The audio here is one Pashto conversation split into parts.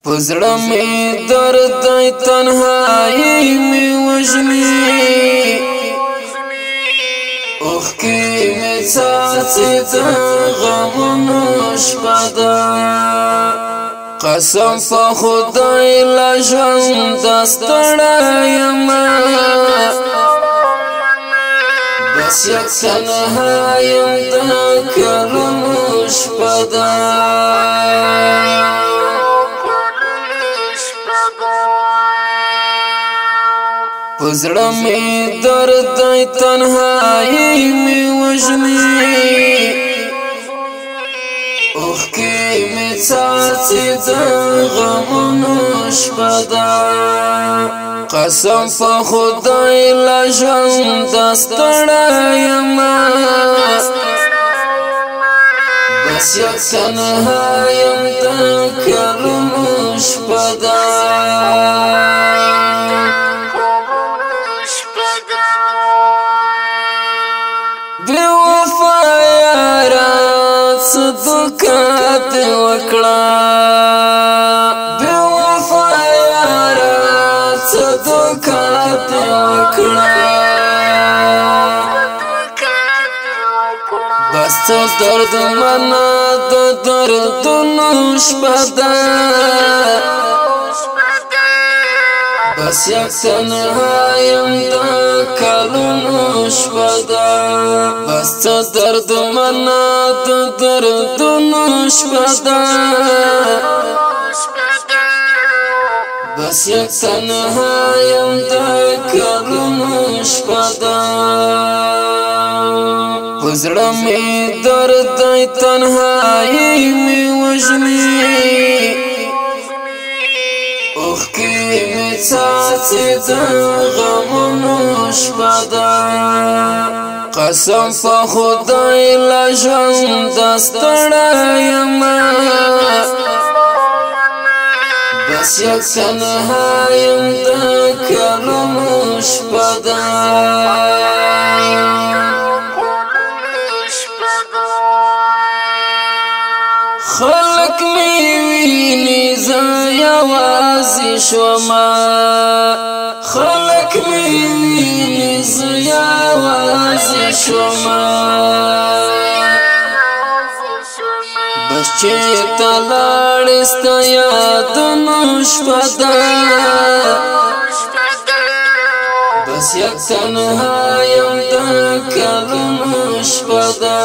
پزړه می درد دی تنهایی می وژني اوخ کی می څاڅي د غمونو شپه ده قسم په خدای لا ژوند ستړی یم بس یک تنها یم د کلونو شپه ده پزړه می درد دی تنهایی می وژني اوخ کی می څاڅي د غمونو شپه ده قسم په خدای لا ژوند ستړی یم بس یک تنها یم د کلونو شپه ده صدقات وکړه بے وفا یارا صدقات وکړه بس درد منا د دردونو شپه ده بس یک تنها یم د کلونو شپه ده بس درد منا د دردونو شپه ده بس یک تنها یم د کلونو شپه ده پزړه می درد دی تنهایی می وژني اوخ کی می څاڅي د غمونو شپه ده قسم په خدای لا ژوند ستړی یم بس یک تنها یم د کلونو شپه ده خلق می ویني زه یوازې شومه خلق می ویني زه یوازې شومه بس چېرته لاړې ستا یادونو شپه ده بس یک تنها یم د کلونو شپه ده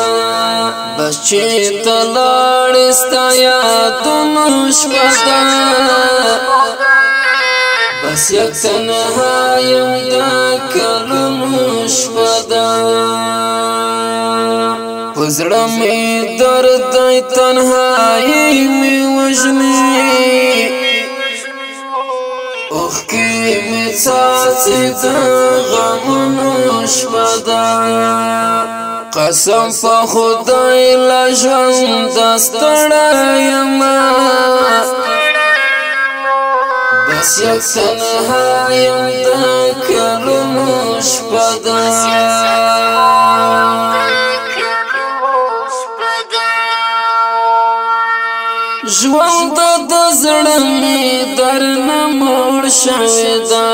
بس چېرته لاړې ستا یادونو شپه ده بس یک تنها یم د کلونو شپه ده پزړه می درد دی تنهایی می وژني اوخ کی می څاڅي د غمونو شپه ده قسم په خدای لا ژوند ستړی یم بس یک تنها یم د کلونو شپه ده ژوند د زړه می درنه موړ شوې ده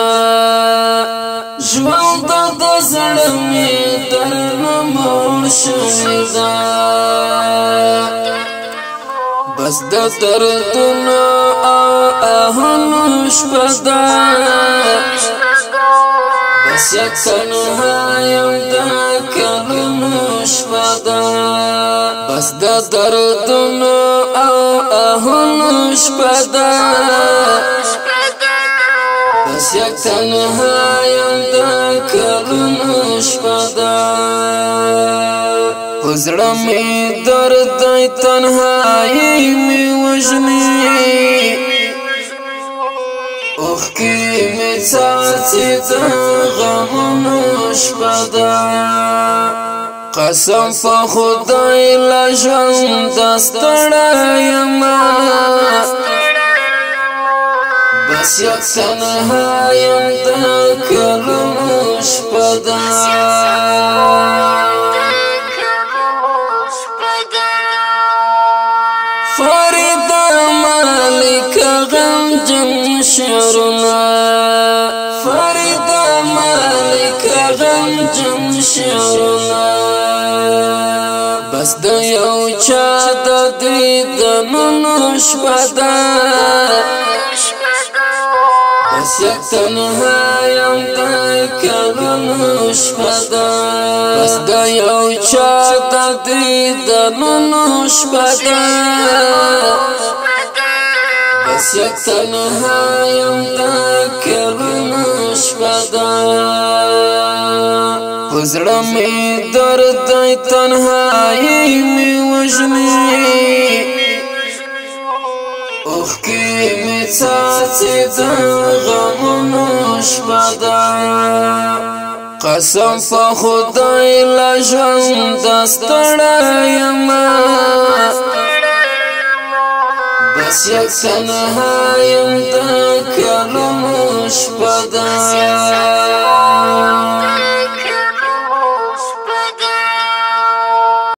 ژوند د زړه می درنه موړ شوې ده بس د دردونو او آهونو شپه ده بس یک تنها یم د کلونو شپه ده بس د دردونو او آهونو شپه ده بس یک تنها یم د کلونو شپه ده پزړه می درد دی تنهایی می وژني اوخ کی می څاڅي د غمونو شپه ده قسم په خدای لا ژوند ستړی یم بس یک تنها یم د کلونو شپه ده فرید مالک غم غمجن شعرنا فریدا مالک غمجن شعرنا بس د یو چا د دیدنونو شپه ده بس یک تنها یم د کلونو شپه ده بس د یو چا د دیدنونو شپه ده بس یک تنها یم د کلونو شپه ده په زړه مې درد دی تنهایي مې وژني اوښکې مې څاڅي د غمونو شپه ده قسم په خدای له ژونده ستړی یمه بس یک تنها یم د کلونو شپه ده